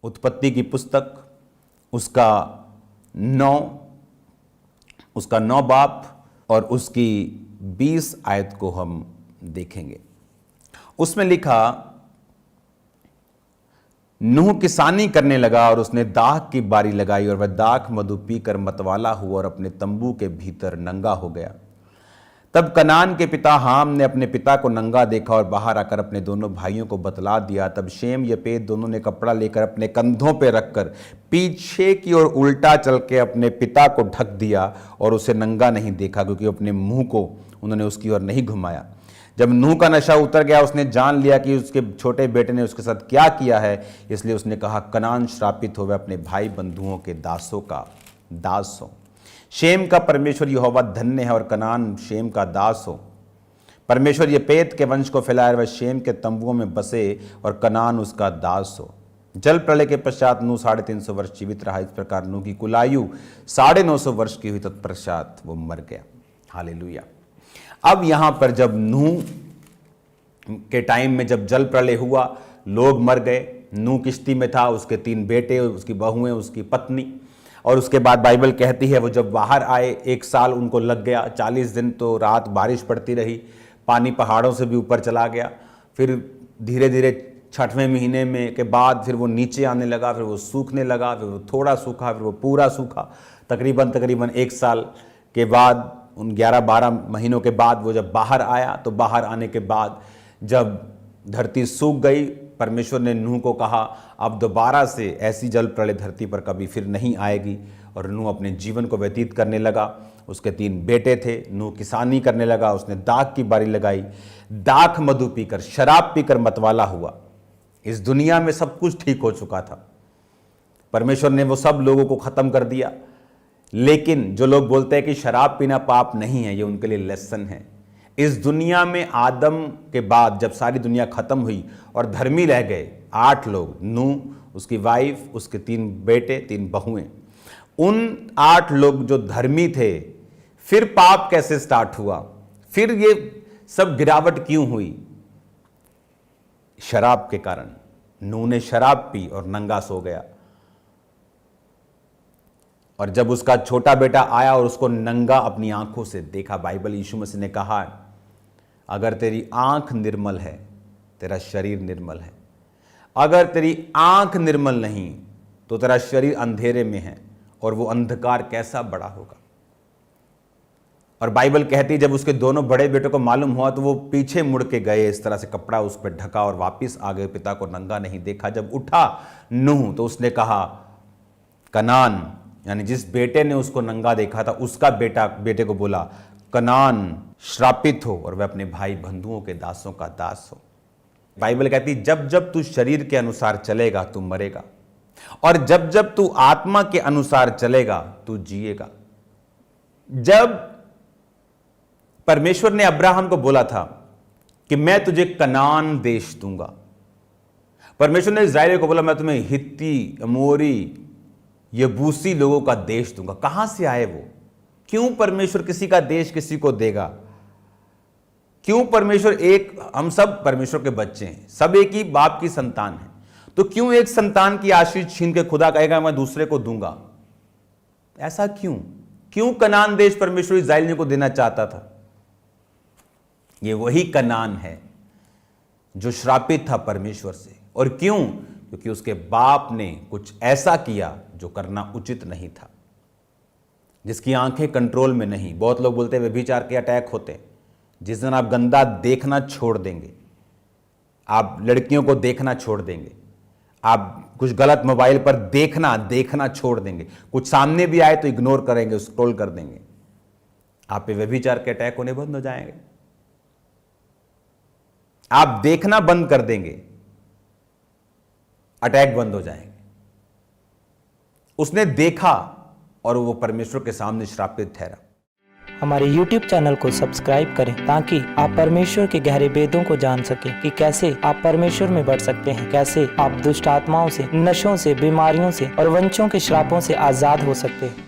उत्पत्ति की पुस्तक उसका 9 बाब और उसकी 20 आयत को हम देखेंगे। उसमें लिखा, नूह किसानी करने लगा और उसने दाख की बारी लगाई और वह दाख मधु पीकर मतवाला हुआ और अपने तंबू के भीतर नंगा हो गया। तब कनान के पिता हाम ने अपने पिता को नंगा देखा और बाहर आकर अपने दोनों भाइयों को बतला दिया। तब शेम यपेत दोनों ने कपड़ा लेकर अपने कंधों पर रखकर पीछे की ओर उल्टा चल के अपने पिता को ढक दिया और उसे नंगा नहीं देखा, क्योंकि अपने मुंह को उन्होंने उसकी ओर नहीं घुमाया। जब नूह का नशा उतर गया, उसने जान लिया कि उसके छोटे बेटे ने उसके साथ क्या किया है, इसलिए उसने कहा, कनान श्रापित हो, वह अपने भाई बंधुओं के दासों का दास हो। शेम का परमेश्वर यहोवा धन्य है और कनान शेम का दास हो। परमेश्वर यपेत के वंश को फैलाए, वह शेम के तंबुओं में बसे और कनान उसका दास हो। जल प्रलय के पश्चात नूह 350 वर्ष जीवित रहा। इस प्रकार नूह की कुल आयु 950 वर्ष की हुई, तत्पश्चात वो मर गया। हालेलुया। अब यहां पर जब नूह के टाइम में जब जल प्रलय हुआ, लोग मर गए। नूह किश्ती में था, उसके 3 बेटे, उसकी बहुएं, उसकी पत्नी। और उसके बाद बाइबल कहती है वो जब बाहर आए 1 साल उनको लग गया। 40 दिन तो रात बारिश पड़ती रही, पानी पहाड़ों से भी ऊपर चला गया। फिर धीरे धीरे 6वें महीने में के बाद फिर वो नीचे आने लगा, फिर वो सूखने लगा, फिर वो थोड़ा सूखा, फिर वो पूरा सूखा। तकरीबन 1 साल के बाद, उन 11-12 महीनों के बाद वो जब बाहर आया, तो बाहर आने के बाद जब धरती सूख गई, परमेश्वर ने नूह को कहा, अब दोबारा से ऐसी जल प्रलय धरती पर कभी फिर नहीं आएगी। और नूह अपने जीवन को व्यतीत करने लगा। उसके 3 बेटे थे। नूह किसानी करने लगा, उसने दाख की बारी लगाई, दाख मधु पीकर, शराब पीकर मतवाला हुआ। इस दुनिया में सब कुछ ठीक हो चुका था, परमेश्वर ने वो सब लोगों को खत्म कर दिया। लेकिन जो लोग बोलते हैं कि शराब पीना पाप नहीं है, ये उनके लिए लेसन है। इस दुनिया में आदम के बाद जब सारी दुनिया खत्म हुई और धर्मी रह गए 8 लोग, नूह, उसकी वाइफ, उसके 3 बेटे, 3 बहुएं। उन 8 लोग जो धर्मी थे, फिर पाप कैसे स्टार्ट हुआ? फिर ये सब गिरावट क्यों हुई? शराब के कारण। नूह ने शराब पी और नंगा सो गया। और जब उसका छोटा बेटा आया और उसको नंगा अपनी आंखों से देखा, बाइबल यीशु मसीह ने कहा, अगर तेरी आंख निर्मल है, तेरा शरीर निर्मल है। अगर तेरी आंख निर्मल नहीं तो तेरा शरीर अंधेरे में है, और वो अंधकार कैसा बड़ा होगा। और बाइबल कहती है जब उसके दोनों बड़े बेटों को मालूम हुआ तो वो पीछे मुड़ के गए, इस तरह से कपड़ा उस पर ढका और वापिस आ गए, पिता को नंगा नहीं देखा। जब उठा नूह तो उसने कहा, कनान, यानी जिस बेटे ने उसको नंगा देखा था उसका बेटे को बोला, कनान श्रापित हो और वह अपने भाई बंधुओं के दासों का दास हो। बाइबल कहती जब जब तू शरीर के अनुसार चलेगा तू मरेगा, और जब जब तू आत्मा के अनुसार चलेगा तू जिएगा। जब परमेश्वर ने अब्राहम को बोला था कि मैं तुझे कनान देश दूंगा, परमेश्वर ने इस्राएल को बोला मैं तुम्हें हित्ती, अमोरी, यबूसी लोगों का देश दूंगा। कहां से आए वो? क्यों परमेश्वर किसी का देश किसी को देगा? क्यों परमेश्वर हम सब परमेश्वर के बच्चे हैं, सब एक ही बाप की संतान है, तो क्यों एक संतान की आशीष छीन के खुदा कहेगा मैं दूसरे को दूंगा? ऐसा क्यों कनान देश परमेश्वर इस्राएलियों को देना चाहता था? ये वही कनान है जो श्रापित था परमेश्वर से। और क्यों? क्योंकि उसके बाप ने कुछ ऐसा किया जो करना उचित नहीं था, जिसकी आंखें कंट्रोल में नहीं। बहुत लोग बोलते हैं व्यभिचार के अटैक होते हैं। जिस दिन आप गंदा देखना छोड़ देंगे, आप लड़कियों को देखना छोड़ देंगे, आप कुछ गलत मोबाइल पर देखना छोड़ देंगे, कुछ सामने भी आए तो इग्नोर करेंगे, स्क्रॉल कर देंगे, आप पे व्यभिचार के अटैक होने बंद हो जाएंगे। आप देखना बंद कर देंगे, अटैक बंद हो जाएंगे। उसने देखा और वो परमेश्वर के सामने श्रापित ठहरा। हमारे YouTube चैनल को सब्सक्राइब करें ताकि आप परमेश्वर के गहरे वेदों को जान सकें कि कैसे आप परमेश्वर में बढ़ सकते हैं, कैसे आप दुष्ट आत्माओं से, नशों से, बीमारियों से और वंशों के श्रापों से आजाद हो सकते हैं।